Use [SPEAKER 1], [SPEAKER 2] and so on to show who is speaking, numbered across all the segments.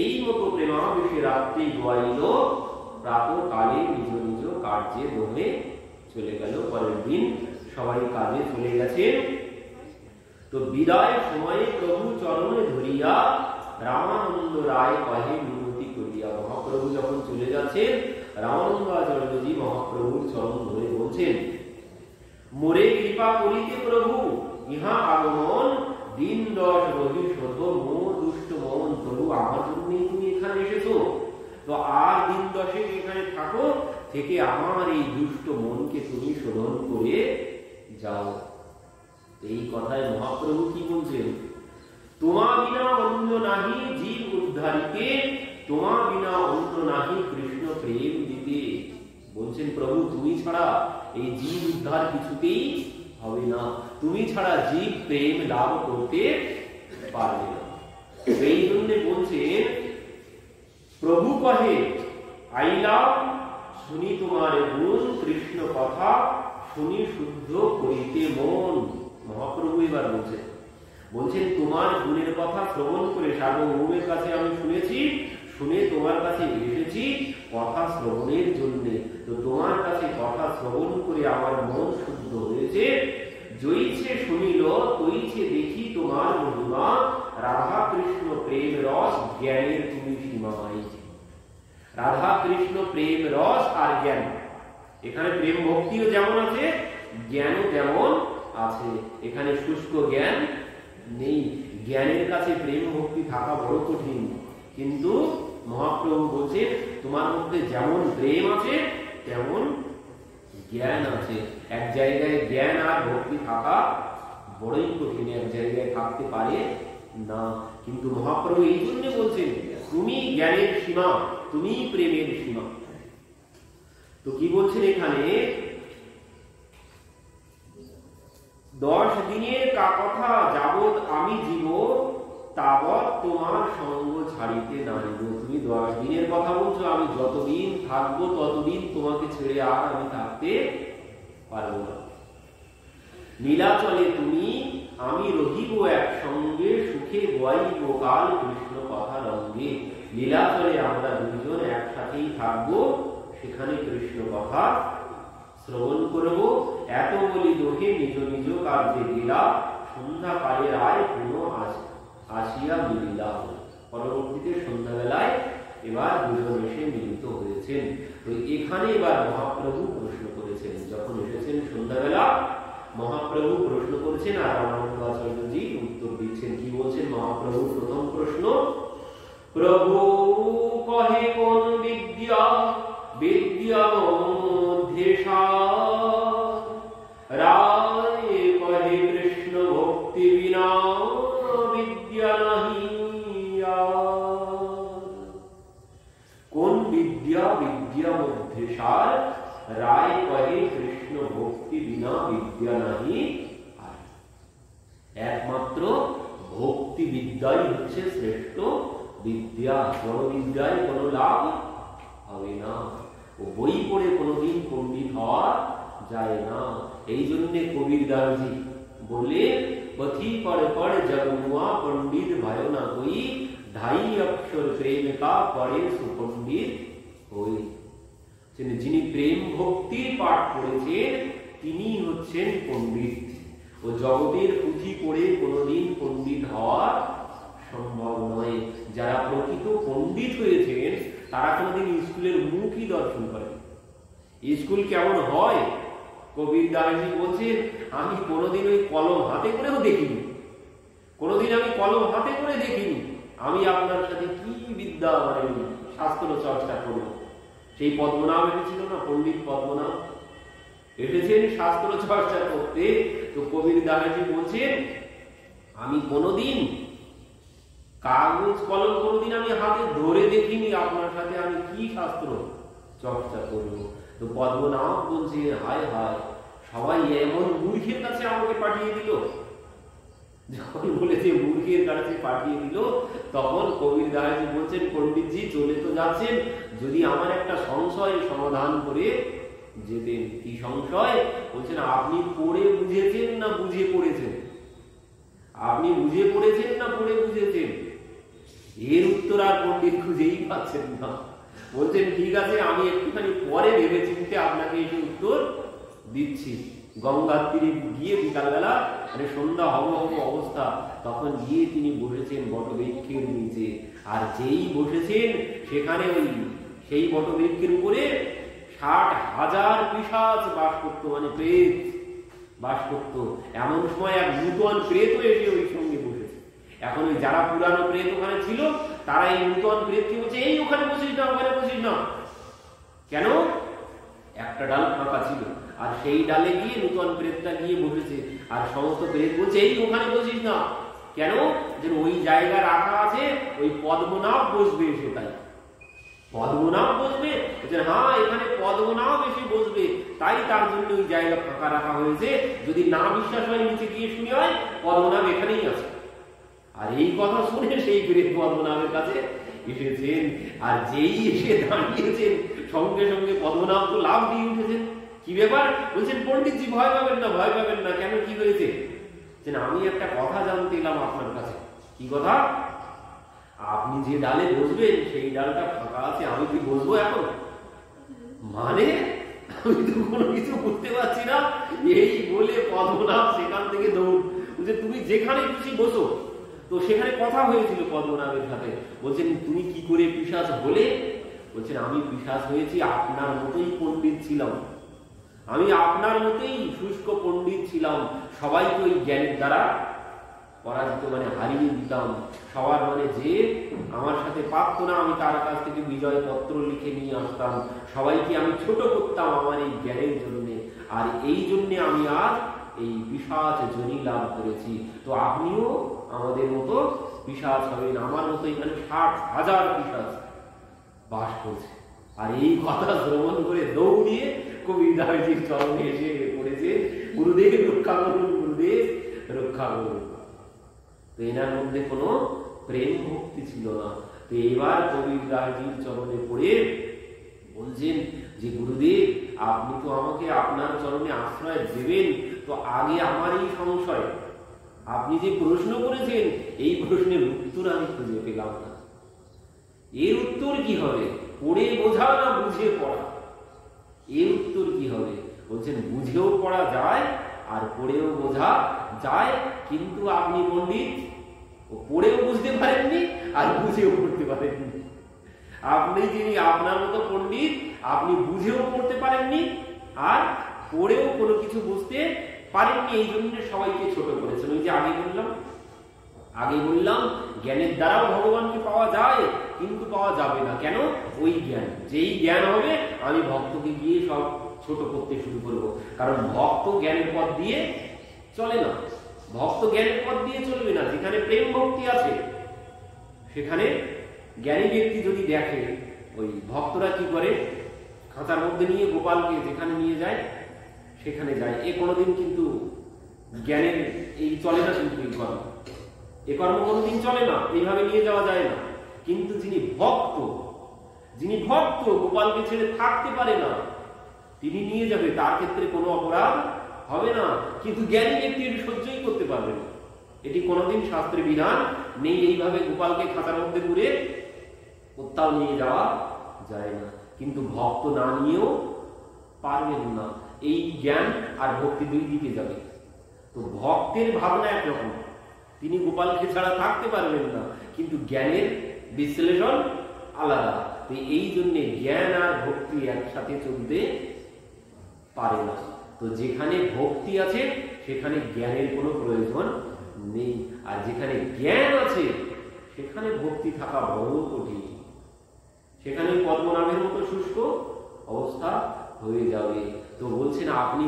[SPEAKER 1] এই মতো প্রেমাবেশে রাত্রি গোয়াইল, প্রাতঃকালে নিজ নিজ কার্যে দমে চলে গেল। পরের দিন সবাই কাজে চলে গেছে। তো বিদায় সময়ে প্রভু চরণে ধরিয়া রামানন্দ রায় কহে মিনতি করিয়া। মহাপ্রভু যখন চলে যাচ্ছেন, রামানন্দ আচার্যজি মহাপ্রভুর চরণ ধরে বলছেন, মোরে কৃপা করিতে প্রভু, ইহা আগমন দিন 10 রহি শত মোর দুষ্ট মন। প্রভু আমার জন্যই তুমি এখানে এসেছো, তো আর দিন 10 এখানে থাকো, থেকে আমার এই দুষ্ট মনকে তুমি শোধন করে যাও। এই কথায় মহাপ্রভু কি বলছেন, তোমা বিনা অন্য নাহি জীব উদ্ধারিতে, তোমা বিনা অন্য নাহি কৃষ্ণ প্রেম দিতে। বলছেন প্রভু তুমি ছাড়া এই জীব উদ্ধার কিছুতেই হবে না, তুমি ছাড়া জীব প্রেম লাভ করতে পারবে না। এই জন্য বলছেন, প্রভু কহে আইলাম শুনি তোমার গুণ, কৃষ্ণ কথা শুনি শুদ্ধ করিতে মন। মহাপ্রভু এবার বলছেন তোমার গুণের কথা শ্রবণ করে সার্বভৌমের কাছে আমি শুনেছি, শুনে তোমার কাছে এসেছি কথা শ্রবণের জন্য। তো তোমার কাছে কথা শ্রবণ করে আমার মন শুদ্ধ হয়েছে। জয়ছে শুনিল তৈছে দেখি তোমার মহিমা, রাধা কৃষ্ণ প্রেম রস জ্ঞানের তুমি সীমাই। রাধা কৃষ্ণ প্রেম রস আর জ্ঞান, এখানে প্রেম ভক্তিও যেমন আছে, জ্ঞানও তেমন আছে। এখানে শুষ্ক জ্ঞান নেই। জ্ঞানের কাছে প্রেম ভক্তি থাকা বড় কঠিন, কিন্তু মহাপ্রভু বলছেন তোমার মধ্যে যেমন প্রেম আছে তেমন জ্ঞান আছে। এক জায়গায় জ্ঞান আর ভক্তি থাকা বড়ই কঠিন, এক জায়গায় থাকতে পারে না। কিন্তু মহাপ্রভু এই জন্য বলছেন তুমি জ্ঞানের সীমা, তুমি প্রেমের সীমা। তো কি বলছেন এখানে, 10 দিনের কথা যাবৎ আমি জীব, তাবৎ তোমার সঙ্গ ছাড়িতে নাইব। তুমি 10 দিনের কথা বলছো, আমি যতদিন থাকবো ততদিন তোমাকে ছেড়ে আর আমি থাকতে পারবো না। নীলাচলে তুমি আমি রহিব একসঙ্গে, সুখে গাইব কাল কৃষ্ণ কথা রঙ্গে। নীলাচলে আমরা দুজন একসাথেই থাকবো, সেখানে কৃষ্ণ কথা শ্রবণ করব। এত বলি দোহে নিজ নিজ কার্যে গেলা, সন্ধ্যা কালে রায় পুনঃ আসিয়া মিলিলা। পরবর্তীতে সন্ধ্যাবেলায় এবার দুজন এসে মিলিত হয়েছেন। তো এখানে এবার মহাপ্রভু প্রশ্ন করেছেন, যখন এসেছেন সন্ধ্যাবেলা মহাপ্রভু প্রশ্ন করেছেন আর রামানন্দ আচার্যজি উত্তর দিচ্ছেন। কি বলছেন মহাপ্রভু? প্রথম প্রশ্ন, প্রভু কহে কোন বিদ্যা বিদ্যা মধ্যে রায়, কহে কৃষ্ণ ভক্তি বিনা বিদ্যা নাহি। কোন বিদ্যা বিদ্যা মধ্যে সার, রায় কহে কৃষ্ণ ভক্তি বিনা বিদ্যা নাহি। একমাত্র ভক্তি বিদ্যাই হচ্ছে শ্রেষ্ঠ বিদ্যা। বড় বিদ্যায় কোনো লাভ হবে না, ও বই পড়ে কোনোদিন পণ্ডিত হওয়া যায় না। এই জন্য কবির দাসজি বলে, পথি পড় পড় জগমুয়া পণ্ডিত ভয় না কই, 2.5 অক্ষর প্রেম কা পড়ে সুপণ্ডিত হই। যিনি প্রেম ভক্তির পাঠ করেছেন তিনি হচ্ছেন পণ্ডিত। ও জগতের পুঁথি পড়ে কোনোদিন পণ্ডিত হওয়া সম্ভব নয়। যারা প্রকৃত পণ্ডিত হয়েছেন তারা কোনোদিন স্কুলের মুখই দর্শন করেন। স্কুল কেমন হয় কবির দাসজি বলছেন, আমি কোনোদিন ওই কলম হাতে করেও দেখিনি, কোনোদিন আমি কলম হাতে করে দেখিনি। আমি আপনার সাথে কি বিদ্যা মানে শাস্ত্র চর্চা করব। সেই পদ্মনাভ এসেছিল না, পণ্ডিত পদ্মনাভ এসেছেন শাস্ত্র চর্চা করতে। তো কবির দাসজি বলছেন, আমি কোনোদিন কাগজ কলম কোনোদিন আমি হাতে ধরে দেখিনি, আপনার সাথে আমি কি শাস্ত্র চর্চা করব। তো পদ্মনাভ বলছে, হায় হায়, সবাই এমন মূর্খের কাছে আমাকে পাঠিয়ে দিল। যখন বলেছে মূর্খের কাছে পাঠিয়ে দিল, তখন কবির দাসজি বলছেন, পণ্ডিতজি চলে তো যাচ্ছেন, যদি আমার একটা সংশয় সমাধান করে যেতেন। কি সংশয়? বলছেন, আপনি পড়ে বুঝেছেন না বুঝে পড়েছেন? আপনি বুঝে পড়েছেন না পড়ে বুঝেছেন? এর উত্তর আর পণ্ডিত খুঁজেই পাচ্ছেন না। বলছেন ঠিক আছে, আমি একটুখানি পরে ভেবে চিন্তে আপনাকে এসে উত্তর দিচ্ছি। গঙ্গার তীরে গিয়ে বিকালবেলা মানে সন্ধ্যা হব অবস্থা, তখন গিয়ে তিনি বসেছেন বটবৃক্ষের নিচে। আর যেই বসেছেন সেখানে ওই সেই বটবৃক্ষের উপরে 60,000 পিশাচ বাস করতো, মানে প্রেত বাস করতো। এমন সময় এক নূতন প্রেত এসে ওই সঙ্গে বসেছে। এখন ওই যারা পুরানো প্রেত ওখানে ছিল তারা এই নূতন প্রেতকে বলছে, এই ওখানে বসিস না, ওখানে বসিস না। কেন? একটা ডাল ফাঁকা ছিল, আর সেই ডালে গিয়ে নূতন প্রেতটা গিয়ে বসেছে। আর সমস্ত প্রেত বলছে, এই ওখানে বসিস না। কেন? যে ওই জায়গা রাখা আছে, ওই পদ্মনাভ বসবে এসে, তাই পদ্মনাভ বসবে। হ্যাঁ, এখানে পদ্মনাভ এসে বসবে, তাই তার জন্য ওই জায়গা ফাঁকা রাখা হয়েছে। যদি না বিশ্বাস হয় নিচে গিয়ে শুনে হয় পদ্মনাভ এখানেই আছে। আর এই কথা শুনে সেই প্রেত পদ্মনাভের কাছে এসেছেন। আর যেই এসে দাঁড়িয়েছেন সঙ্গে সঙ্গে পদ্মনাভ তো লাভ দিয়ে উঠেছেন। কি ব্যাপার? বলছেন, পণ্ডিতজি ভয় পাবেন না, ভয় পাবেন না। কেন, কি হয়েছে? আমি একটা কথা জানতে এলাম আপনার কাছে। কি কথা? আপনি যে ডালে বসবেন সেই ডালটা ফাঁকা আছে, আমি কি বসবো এখন? মানে আমি তো কোনো কিছু বুঝতে পারছি না। এই বলে পদ্মনাভ সেখান থেকে দৌড়। বলছে, তুমি যেখানে খুশি বসো। তো সেখানে কথা হয়েছিল পদ্মনাভের সাথে। বলছেন, তুমি কি করে পিশাচ হলে? বলছেন, আমি পিশাচ হয়েছি আপনার মতোই পণ্ডিত ছিলাম। আমি আপনার মতোই শুষ্ক পণ্ডিত ছিলাম। সবাইকে ওই জ্ঞানের দ্বারা পরাজিত মানে হারিয়ে দিতাম। সবার মানে যে আমার সাথে পারত না, আমি তার কাছ থেকে বিজয় পত্র লিখে নিয়ে আসতাম। সবাইকে আমি ছোট করতাম আমার এই জ্ঞানের জন্য। আর এই জন্যে আমি আজ এই পিশাচ জনি লাভ করেছি। তো আপনিও আমাদের মতো পিশাচ হবেন। আমার মতো এখানে 60,000 পিশাচ বাস করছে। আর এই কথা শ্রবণ করে দৌড়িয়ে কবিরাজজির চরণে এসে পড়েছে, গুরুদেব রক্ষা করুন, গুরুদেব রক্ষা করুন। তো এনার মধ্যে কোনো প্রেম ভক্তি ছিল না। তো এবার কবিরাজজির চরণে পড়ে বলছেন যে, গুরুদেব আপনি তো আমাকে আপনার চরণে আশ্রয় দেবেন, তো আগে আমার এই সংশয়, আপনি যে প্রশ্ন করেছেন এই প্রশ্নের উত্তর আমি খুঁজে পেলাম না। এর উত্তর কি হবে? পড়ে বোঝা না বুঝে পড়া? এর উত্তর কি হবে? বলছেন, বুঝেও পড়া যায় আর পড়েও বোঝা যায়। কিন্তু আপনি পণ্ডিত, পড়েও বুঝতে পারেননি আর বুঝেও পড়তে পারেননি। আপনি যিনি আপনার মতো পণ্ডিত, আপনি বুঝেও পড়তে পারেননি আর পড়েও কোনো কিছু বুঝতে পারেননি। এই জন্য সবাইকে ছোট করেছেন। ওই যে আগে বললাম জ্ঞানের দ্বারাও ভগবানকে পাওয়া যায়, কিন্তু পাওয়া যাবে না। কেন? ওই জ্ঞান, যেই জ্ঞান হবে আমি ভক্তকে গিয়ে সব ছোট করতে শুরু করব। কারণ ভক্ত জ্ঞানের পথ দিয়ে চলে না, ভক্ত জ্ঞানের পথ দিয়ে চলবে না। যেখানে প্রেম ভক্তি আছে সেখানে জ্ঞানী ব্যক্তি যদি দেখে, ওই ভক্তরা কি করে, খাঁচার মধ্যে নিয়ে গোপালকে যেখানে নিয়ে যায় সেখানে যায়। এ কোনোদিন কিন্তু জ্ঞানের এই চলে না, কিন্তু এ কর্ম কোনোদিন চলে না, এইভাবে নিয়ে যাওয়া যায় না। কিন্তু যিনি ভক্ত গোপালকে ছেড়ে থাকতে পারে না, তিনি নিয়ে যাবে, তার ক্ষেত্রে কোনো অপরাধ হবে না। কিন্তু জ্ঞানী ব্যক্তি এটি সহ্যই করতে পারবে না। এটি কোনোদিন শাস্ত্রের বিধান নেই, এইভাবে গোপালকে খাঁচার মধ্যে পুরে কোথাও নিয়ে যাওয়া যায় না। কিন্তু ভক্ত না নিয়েও পারবেন না। এই জ্ঞান আর ভক্তি দুই দিকে যাবে। তো ভক্তের ভাবনা একরকম, তিনি গোপালকে ছাড়া থাকতে পারবেন না, কিন্তু জ্ঞানের বিশ্লেষণ আলাদা। তো এই জন্য জ্ঞান আর ভক্তি একসাথে চলতে পারে না। তো যেখানে ভক্তি আছে সেখানে জ্ঞানের কোনো প্রয়োজন নেই, আর যেখানে জ্ঞান আছে সেখানে ভক্তি থাকা বড় কঠিন। সেখানে পদ্মনাভের মতো শুষ্ক অবস্থা হয়ে যাবে। তো বলছেন, আপনি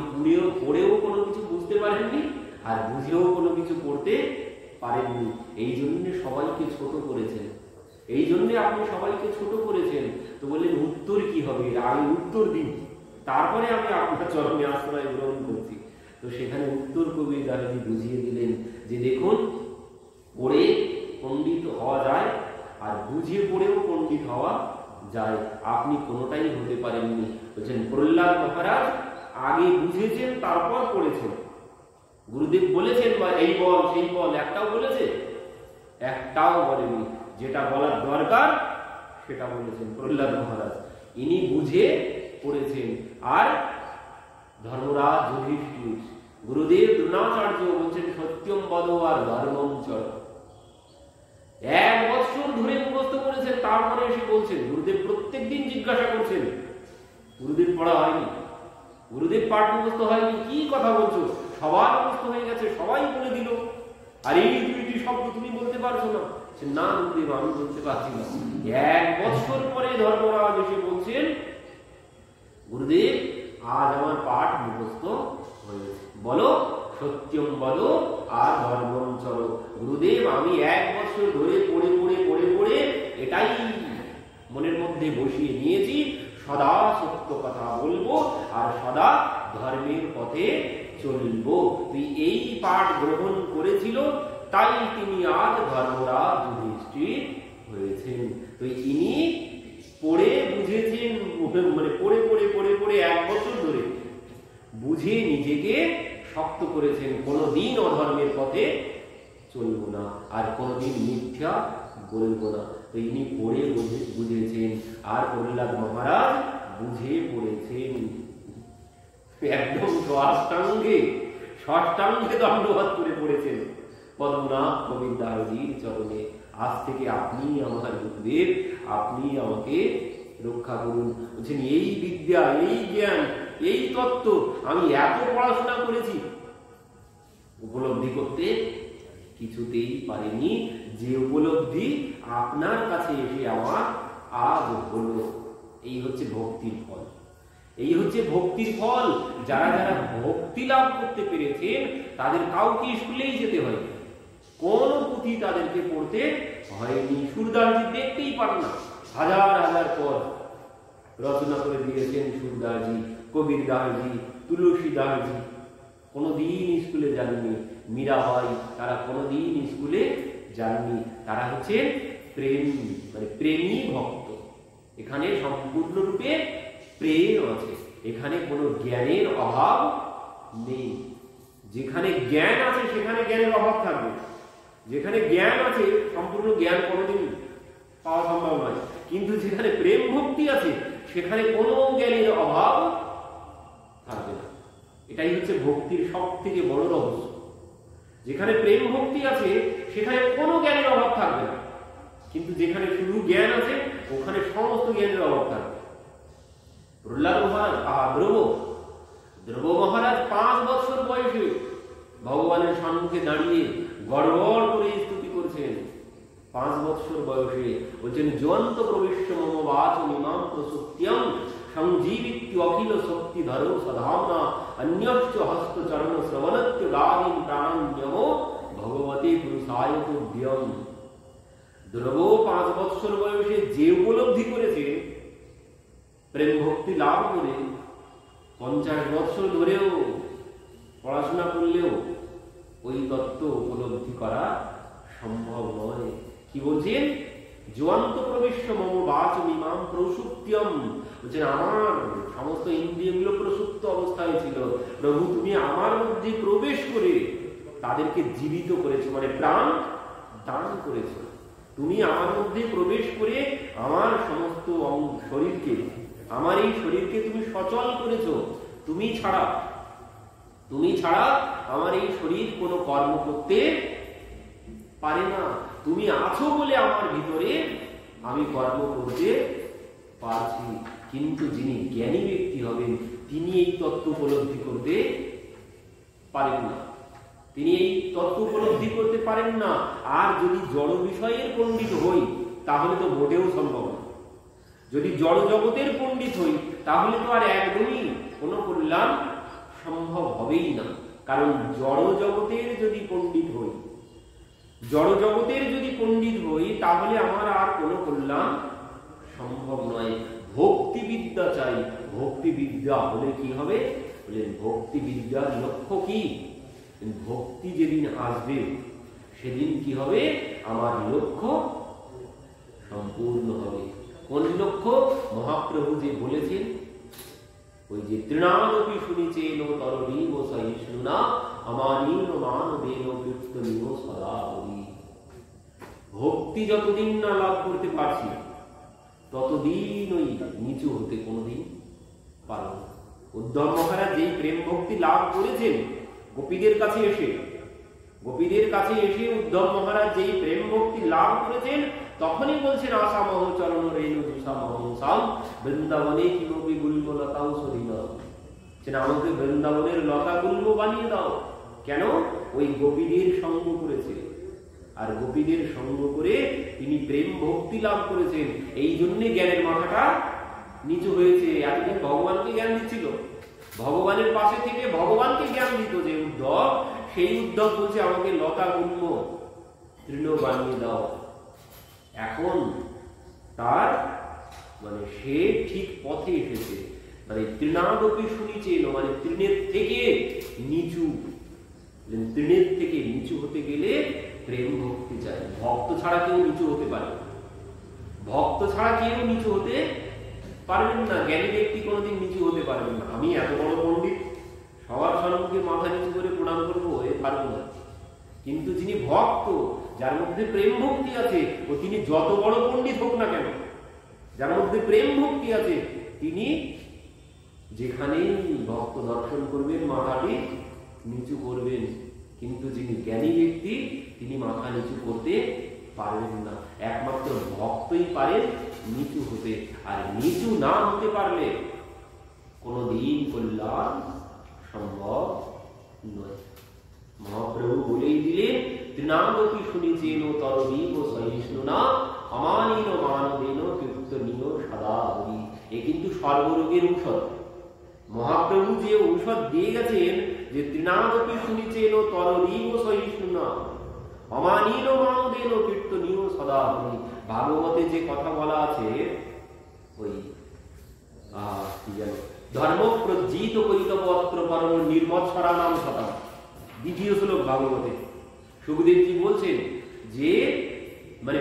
[SPEAKER 1] পড়েও কোনো কিছু বুঝতে পারেননি আর বুঝেও কোনো কিছু করতে পারেননি। এই জন্য সবাইকে ছোট করেছেন, এই জন্য আপনি সবাইকে ছোট করেছেন। তো বললেন, উত্তর কি হবে? আগে উত্তর দিন, তারপরে আমি আপনার চরণে আশ্রয় গ্রহণ করছি। তো সেখানে উত্তর কবিরাজজি বুঝিয়ে দিলেন যে, দেখুন, পড়ে পণ্ডিত হওয়া যায় আর বুঝে পড়েও পণ্ডিত হওয়া যায়। আপনি কোনোটাই হতে পারেননি। বলছেন, প্রহ্লাদ মহারাজ আগে বুঝেছেন তারপর পড়েছেন। গুরুদেব বলেছেন বা এই বল সেই বল, একটাও বলেছে? একটাও বলেনি। যেটা বলার দরকার সেটা বলেছেন প্রহ্লাদ মহারাজ। ইনি বুঝে পড়েছেন। আর ধর্মরাজ যুধিষ্ঠির, গুরুদেব দ্রোণাচার্য বলছেন সত্যম বদ আর ধর্মম চর। 1 বছর ধরে মুখস্থ করেছেন, তারপরে এসে বলছেন। গুরুদেব প্রত্যেকদিন জিজ্ঞাসা করছেন, গুরুদেব পড়া হয়নি, গুরুদেব পাঠ মুখস্থ হয়নি, কি কথা বলছো? সবার মুখস্থ হয়ে গেছে, সবাই বলে দিল, আর এই 2টি শব্দ তুমি বলতে পারছো না। না গুরুদেব, আমি বলতে পারছি না। 1 বছর পরে ধর্মরাজ এসে বলছেন, গুরুদেব আজ আমার পাঠ মুখস্থ হয়েছে, বলো সত্যম বলো আর ধর্মম চলো। গুরুদেব আমি 1 বছর ধরে পড়ে পড়ে পড়ে পড়ে এটাই মনের মধ্যে বসিয়ে নিয়েছি, সদা সত্য কথা বলবো আর সদা ধর্মের পথে চলবো। তুই এই পাঠ গ্রহণ করেছিল, তাই তিনি আজ ধর্মরাজ যুধিষ্ঠির হয়েছেন। তো ইনি পড়ে বুঝেছেন, মানে পড়ে পড়ে পড়ে পড়ে 1 বছর ধরে বুঝে নিজেকে শক্ত করেছেন, কোনোদিন অধর্মের পথে চলবো না আর কোনোদিন মিথ্যা বলবো না। তো ইনি পড়ে বুঝেছেন, আর প্রহ্লাদ মহারাজ বুঝে পড়েছেন। একদম ষষ্ঠাঙ্গে দণ্ডবোধ করে পড়েছেন পদ্মনাথ গোবিন্দাহজির চরণে। আজ থেকে আপনি আমার গুরুদেব, আপনি আমাকে রক্ষা করুন। বলছেন এই বিদ্যা, এই জ্ঞান, এই তত্ত্ব আমি এত পড়াশোনা করেছি, উপলব্ধি করতে কিছুতেই পারিনি, যে উপলব্ধি আপনার কাছে এসে আমার আজ হলো। এই হচ্ছে ভক্তির ফল, এই হচ্ছে ভক্তির ফল। যারা যারা ভক্তি লাভ করতে পেরেছেন তাদের কাউকে স্কুলেই যেতে হয়নি, কোন পুঁথি তাদেরকে পড়তে হয়নি। সুরদাসজি দেখতেই পান না, হাজার হাজার পদ রচনা করে দিয়েছেন সুরদাসজি, কবির দাসজি, তুলসী দাসজি, কোনোদিন স্কুলে যাননি। মীরাবাই, তারা কোনোদিন স্কুলে যাননি। তারা হচ্ছেন প্রেমী ভক্ত। এখানে সম্পূর্ণরূপে প্রেম আছে, এখানে কোনো জ্ঞানের অভাব নেই। যেখানে জ্ঞান আছে সেখানে জ্ঞানের অভাব থাকবে, যেখানে জ্ঞান আছে সম্পূর্ণ জ্ঞান কোনোদিন পাওয়া সম্ভব নয়। কিন্তু যেখানে প্রেম ভক্তি আছে সেখানে কোনো জ্ঞানের অভাব থাকবে না। এটাই হচ্ছে ভক্তির সব থেকে বড় রহস্য। যেখানে প্রেম ভক্তি আছে সেখানে কোনো জ্ঞানের অভাব থাকবে না, কিন্তু যেখানে শুধু জ্ঞান আছে ওখানে সমস্ত জ্ঞানের অভাব থাকবে। প্রহ্লাদ মহারাজ, ধ্রুব মহারাজ 5 বছর বয়সে ভগবানের সম্মুখে দাঁড়িয়ে গড়গড় করে স্তুতি করছেন। 5 বছর বয়সে বলছেন, জয়ন্ত প্রবিশ্য মম বাচ ইমাম প্রসুত্যম সংজীবিত্য অখিল শক্তি ধরো সধামনা অন্যশ্চ হস্ত চরণ শ্রবণত্য গাদিন প্রাণান্যম ভগবতী পুরুষায় তুভ্যম। ধ্রুব 5 বছর বয়সে যে উপলব্ধি করেছে, প্রেম ভক্তি লাভ করে 50 বছর ধরেও পড়াশোনা করলেও ওই তত্ত্ব উপলব্ধি করা সম্ভব নয়। কি বলছেন? জয়ন্ত প্রবিশ্য মম বাচ ইমাম প্রসুপ্ত্যম। বলছেন আমার সমস্ত ইন্দ্রিয়গুলো প্রসুপ্ত অবস্থায় ছিল, প্রভু তুমি আমার মধ্যে প্রবেশ করে তাদেরকে জীবিত করেছো, মানে প্রাণ দান করেছো। তুমি আমার মধ্যে প্রবেশ করে আমার সমস্ত শরীরকে, আমার এই শরীরকে তুমি সচল করেছো। তুমি ছাড়া আমার এই শরীর কোনো কর্ম করতে পারে না। তুমি আছো বলে আমার ভিতরে আমি কর্ম করতে পারছি। কিন্তু যিনি জ্ঞানী ব্যক্তি হবেন তিনি এই তত্ত্ব উপলব্ধি করতে পারেন না, তিনি এই তত্ত্ব উপলব্ধি করতে পারেন না। আর যদি জড় বিষয়ের পণ্ডিত হই তাহলে তো মোটেও সম্ভব না। যদি জড় জগতের পণ্ডিত হই তাহলে তো আর একদমই কোনো কল্যাণ সম্ভব হবেই না। কারণ জড় জগতের যদি পণ্ডিত হই তাহলে আমার আর কোনো কল্যাণ সম্ভব নয়। ভক্তিবিদ্যা চাই। ভক্তিবিদ্যা হলে কি হবে? বলেন ভক্তিবিদ্যার লক্ষ্য কি? ভক্তি যেদিন আসবে সেদিন কি হবে? আমার লক্ষ্য সম্পূর্ণ হবে। কোন লক্ষ্য? মহাপ্রভু যে বলেছেন, ওই যে তৃণানপি শুনিচেন তরণীব সহিষ্ণুনা আমানীন মানবেন কীর্তনীয় সদা হরি। ভক্তি যতদিন না লাভ করতে পারছি ততদিন ওই নিচু হতে কোনোদিন পারব না। উদ্ধব মহারাজ যেই প্রেম ভক্তি লাভ করেছেন গোপীদের কাছে এসে উদ্ধব মহারাজ যেই প্রেম ভক্তি লাভ করেছেন তখনই বলছেন আশা মহ চরণ রেণু জুষা মহংসাম বৃন্দাবনে কিমপি গুল্ম লতাও সরিনা, আমাকে বৃন্দাবনের লতা গুল্ম বানিয়ে দাও। কেন? ওই গোপীদের সঙ্গ করেছে, আর গোপীদের সঙ্গ করে তিনি প্রেম ভক্তি লাভ করেছেন। এই জন্যে জ্ঞানের মাথাটা নিচু হয়েছে। এতদিন ভগবানকে জ্ঞান দিচ্ছিল, ভগবানের পাশে থেকে ভগবানকে জ্ঞান দিত যে উদ্ধব, সেই উদ্ধব বলছে আমাকে লতা গুল্ম তৃণ বানিয়ে দাও। এখন তার সে ঠিক পথে এসেছে। তৃণাদপি শুনিছেন, তৃণের থেকে নিচু, তৃণের থেকে নিচু হতে গেলে প্রেম ভক্তি চাই। ভক্ত ছাড়া কেউ নিচু হতে পারে, ভক্ত ছাড়া কেউ নিচু হতে পারবেন না। জ্ঞানী ব্যক্তি কোনোদিন নিচু হতে পারবেন না। আমি এত বড় পণ্ডিত, সবার সম্মুখে মাথা নিচু করে প্রণাম করবো, পারবো না। কিন্তু যিনি ভক্ত, যার মধ্যে প্রেম ভক্তি আছে, ও তিনি যত বড় পণ্ডিত হোক না কেন, যার মধ্যে প্রেম ভক্তি আছে, তিনি যেখানেই ভক্ত দর্শন করবেন মাথাটি নিচু করবেন। কিন্তু যিনি জ্ঞানী ব্যক্তি তিনি মাথা নিচু করতে পারবেন না। একমাত্র ভক্তই পারেন নিচু হতে, আর নিচু না হতে পারলে কোনদিন কল্যাণ সম্ভব নয়। মহাপ্রভু বলেই দিলেন তৃণাঙ্গপি শুনিছেন তরবীব সহিষ্ণুনা অমানীন মানবেন কীর্তনীয় সদা হরি। এ কিন্তু সর্বরোগের ঔষধ। মহাপ্রভু যে ঔষধ দিয়ে গেছেন যে তৃণাঙ্গপি শুনিছেন তরবীব সহিষ্ণুনা অমানীন মানবেন কীর্তনীয় সদা হরি। ভাগবতে যে কথা বলা আছে, ওই কি জানো, ধর্ম প্রজ্জিত কৈতবত্র পরম নির্মৎসরা নাম সদা, দ্বিতীয় শ্লোক ভাগবতে সুখদেবজি বলছেন যে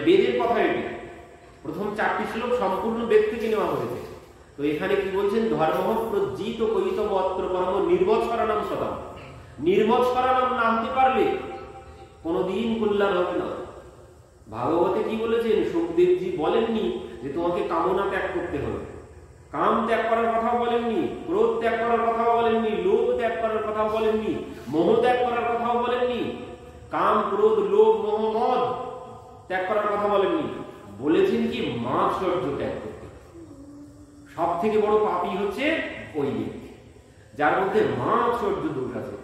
[SPEAKER 1] বেদের কথা এটি। প্রথম 4টি শ্লোক সম্পূর্ণ বেদ থেকে নেওয়া হয়েছে। তো এখানে কি বলছেন? ধর্ম প্রজ্জিত কৈতবত্র পরম নির্মৎসরা নাম সদা। নির্মৎসরা নাম না হতে পারলে কোনদিন কল্যাণ হবে না। ভাগবতে কি বলেছেন? সুখদেবজি বলেননি যে তোমাকে কামনা ত্যাগ করতে হবে, কাম ত্যাগ করার কথাও বলেননি, ক্রোধ ত্যাগ করার কথাও বলেননি, লোভ ত্যাগ করার কথাও বলেননি, মোহ ত্যাগ করার কথাও বলেননি, কাম ক্রোধ লোভ মোহ মদ ত্যাগ করার কথা বলেননি। বলেছেন কি? মাৎসর্য ত্যাগ করতে। সব থেকে বড় পাপী হচ্ছে ওই ব্যক্তি যার মধ্যে মাৎসর্য দোষ আছে।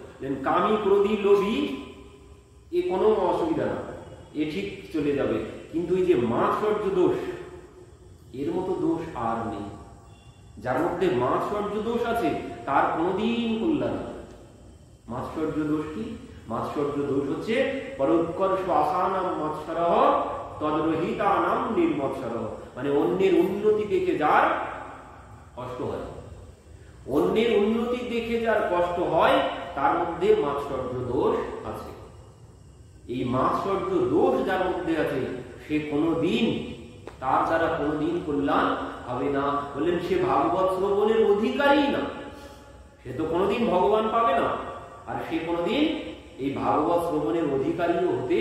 [SPEAKER 1] কামী ক্রোধী লোভী এ কোনো অসুবিধা না, এ ঠিক চলে যাবে। কিন্তু এই যে মাৎসর্য দোষ, এর মতো দোষ আর নেই। যার মধ্যে মাৎসর্য দোষ আছে তার কোনদিন কল্যাণ হবে। মাৎসর্য দোষ কি? মাৎসর্য দোষ হচ্ছে পরোৎকর্ষ আসানাম মৎসরহ তদ্রহিতানাম নির্মৎসরহ। অন্যের উন্নতি দেখে যার কষ্ট হয়, অন্যের উন্নতি দেখে যার কষ্ট হয় তার মধ্যে মাৎসর্য দোষ আছে। এই মাৎসর্য দোষ যার মধ্যে আছে সে কোনদিন, তার দ্বারা কোনদিন কল্যাণ হবে না। বললেন সে ভাগবত শ্রবণের অধিকারী না, সে তো কোনদিন ভগবান পাবে না, আর সে কোনদিন এই ভাগবত শ্রবণের অধিকারীও হতে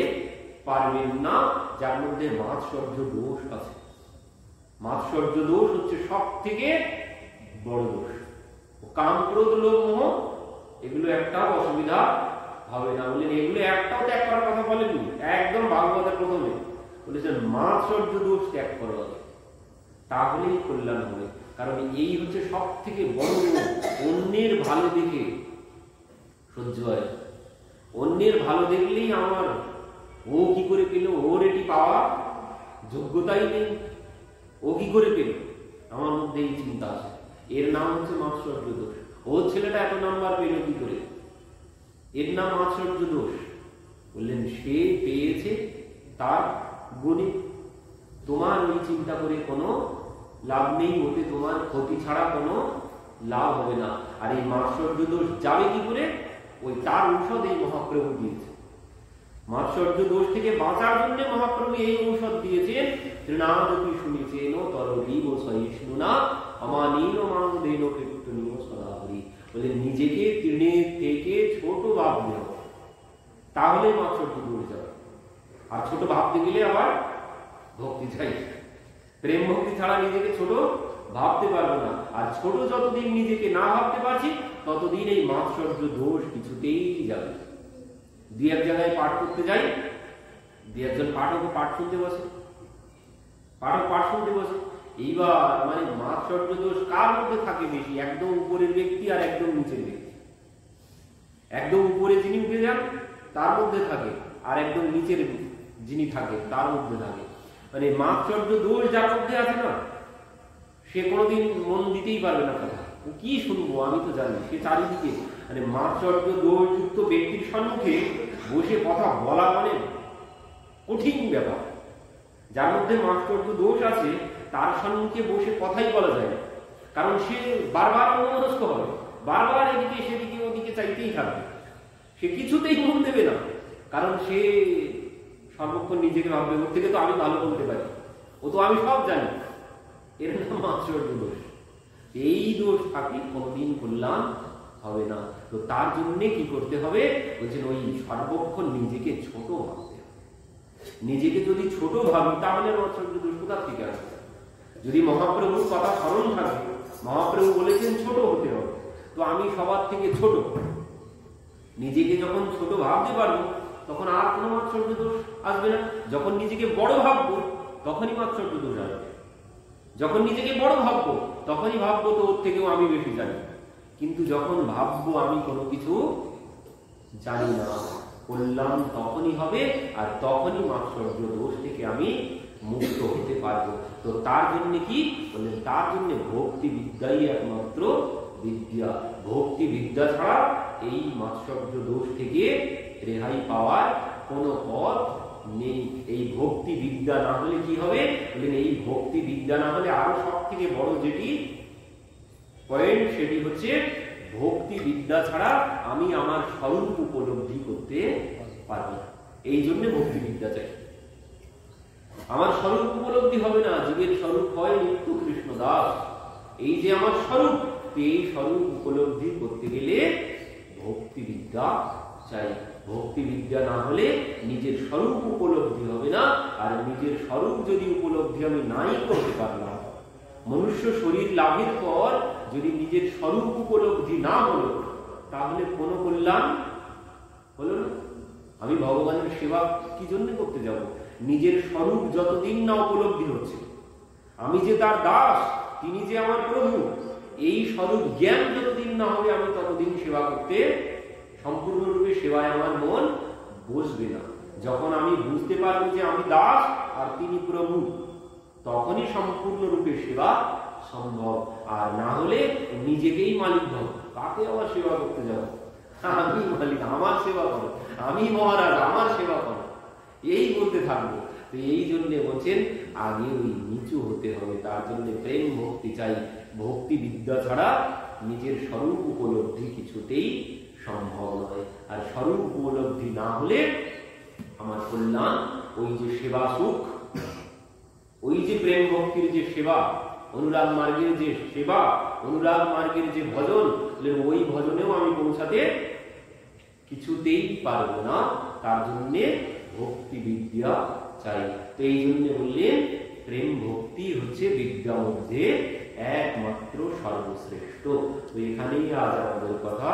[SPEAKER 1] পারবেন না যার মধ্যে মাৎসর্য দোষ আছে। মাৎসর্য দোষ হচ্ছে সব থেকে বড় দোষ। কাম ক্রোধ লোভ মোহ এগুলো একটাও অসুবিধা হবে না। বললেন এগুলো একটাও ত্যাগ করার কথা বলেননি, একদম ভাগবতের প্রথমে বলেছেন মাৎসর্য দোষ ত্যাগ করা হবে, তাহলেই কল্যাণ হবে। কারণ এই হচ্ছে সব থেকে বড় রোগ। অন্যের ভালো দেখে সহ্য হয়, অন্যের ভালো দেখলেই আমার ও কি করে পেল, ওর এটি পাওয়া যোগ্যতাই নেই, ও কি করে পেল, আমার মধ্যে এই চিন্তা আছে। এর নাম হচ্ছে মাৎসর্য দোষ। ওর ছেলেটা এত নাম্বার পেল কি করে, এর নাম মাৎসর্য দোষ। বললেন সে পেয়েছে তার গুণে, তোমার ওই চিন্তা করে কোনো লাভ নেই, ওতে তোমার ক্ষতি ছাড়া কোনো লাভ হবে না। আর এই মাৎসর্য দোষ যাবে কি করে? ওই তার ঔষধ এই মহাপ্রভু দিয়েছে। মাৎসর্য দোষ থেকে বাঁচার জন্য মহাপ্রভু এই ঔষধ দিয়েছেন। তৃণাদপি শুনিছেন তরবীব সহিষ্ণুনা অমানীন মানবেন কীর্তনীয় সদা হরি। বলে নিজেকে তৃণের থেকে ছোট ভাবতে হবে, তাহলে মাৎসর্য দূরে যাবে। আর ছোট ভাবতে গেলে আবার ভক্তি চাই। প্রেম ভক্তি ছাড়া নিজেকে ছোট ভাবতে পারবো না। আর ছোট যতদিন নিজেকে না ভাবতে পারছি ততদিন এই মাৎসর্য দোষ কিছুতেই যাবে। দুই এক জায়গায় পাঠ করতে যাই, দুই একজন পাঠক পাঠ শুনতে বসে, পাঠক পাঠ শুনতে বসে। এইবার মানে মাৎসর্য দোষ কার মধ্যে থাকে বেশি? একদম উপরের ব্যক্তি আর একদম নিচের ব্যক্তি। একদম উপরে যিনি উঠে যান তার মধ্যে থাকে, আর একদম নিচের যিনি থাকে তার মধ্যে থাকে। মানে মাৎসর্য দোষ যার মধ্যে আছে না, সে কোনোদিন মন দিতেই পারবে না কথা। কি শুনবো আমি তো জানি, সে চারিদিকে মানে মাৎসর্য দোষযুক্ত ব্যক্তির সম্মুখে বসে কথা বলা মানে কঠিন ব্যাপার। যার মধ্যে মাৎসর্য দোষ আছে তার সম্মুখে বসে কথাই বলা যায় না, কারণ সে বারবার অন্যমনস্ক হবে, বারবার এদিকে সেদিকে ওদিকে চাইতেই থাকবে, সে কিছুতেই মন দেবে না, কারণ সে সর্বক্ষণ নিজেকে ভাববে ওর থেকে তো আমি ভালো বলতে পারি, ও তো আমি সব জানি। এর নাম মাৎসর্য দোষ। এই দোষ থাকলে কোনদিন কল্যাণ হবে না। তো তার জন্য কি করতে হবে বলছেন, ওই সর্বক্ষণ নিজেকে ছোট ভাবতে হবে। নিজেকে যদি ছোট ভাবি তাহলে মাৎসর্য দোষ কোথা থেকে আসবে? যদি মহাপ্রভুর কথা স্মরণ থাকে, মহাপ্রভু বলেছেন ছোট হতে হবে, তো আমি সবার থেকে ছোট, নিজেকে যখন ছোট ভাবতে পারবো তখন আর কোনো মাৎসর্য দোষ আসবে না। যখন নিজেকে বড় ভাববো তখনই মাৎসর্য দোষ আসবে। যখন নিজেকে বড় ভাববো তখনই ভাববো তো ওর থেকেও আমি বেশি জানি। কিন্তু যখন ভাববো আমি কোনো কিছু জানি না, কল্যাণ তখনই হবে, আর তখনই মাৎসর্য দোষ থেকে আমি মুক্ত হতে পারবো। তো তার জন্য কি বললেন? তার জন্য ভক্তি বিদ্যাই একমাত্র বিদ্যা। ভক্তি বিদ্যা ছাড়া এই মাৎসর্য দোষ থেকে রেহাই পাওয়ার কোনো পথ নেই। এই ভক্তি বিদ্যা না হলে কি হবে বললেন? এই ভক্তি বিদ্যা না হলে আরো সব থেকে বড় যেটি পয়েন্ট সেটি হচ্ছে, ভক্তি বিদ্যা ছাড়া আমি আমার স্বরূপ উপলব্ধি করতে পারবো না। এই জন্য ভক্তি বিদ্যা চাই। আমার স্বরূপ উপলব্ধি হবে না, জীবের স্বরূপ হয় নিত্য কৃষ্ণ দাস। এই যে আমার স্বরূপ, এই স্বরূপ উপলব্ধি করতে গেলে ভক্তি বিদ্যা চাই। ভক্তি বিদ্যা না হলে নিজের স্বরূপ উপলব্ধি হবে না। আর নিজের স্বরূপ যদি উপলব্ধি আমি নাই করতে পারলাম, মনুষ্য শরীর লাভের পর যদি নিজের স্বরূপ উপলব্ধি না হলো, তাহলে কোনো কল্যাণ হলো না। আমি ভগবানের সেবা কি জন্য করতে যাব? নিজের স্বরূপ যতদিন না উপলব্ধি হচ্ছে, আমি যে তার দাস, তিনি যে আমার প্রভু, এই স্বরূপ জ্ঞান যতদিন না হবে আমি ততদিন সেবা করতে, সম্পূর্ণরূপে সেবায় আমার মন বসবে না। যখন আমি বুঝতে পারবো যে আমি দাস আর তিনি প্রভু, তখনই সম্পূর্ণরূপে সেবা সম্ভব। আর না হলে নিজেকেই মালিক ভাব, কাকে আবার সেবা করতে যাব? আমি মালিক, আমার সেবা করো, আমি মহারাজ, আমার সেবা করো, এই বলতে থাকবো। তো এই জন্য বলছেন আগে ওই নিচু হতে হবে। তার জন্য প্রেম ভক্তি চাই। ভক্তি বিদ্যা ছাড়া নিজের স্বরূপ উপলব্ধি কিছুতেই সম্ভব নয়। আর স্বরূপ উপলব্ধি না হলে আমার কল্যাণ, ওই যে সেবা সুখ, ওই যে প্রেম ভক্তির যে সেবা, অনুরাগ মার্গের যে সেবা, অনুরাগ মার্গের যে ভজন, ওই ভজনেও আমি পৌঁছাতে কিছুতেই পারবো না। তার জন্য ভক্তি বিদ্যা চাই। তো এই জন্য বললেন প্রেম ভক্তি হচ্ছে বিদ্যার মধ্যে একমাত্র সর্বশ্রেষ্ঠ। তো এখানেই আজ আমাদের কথা।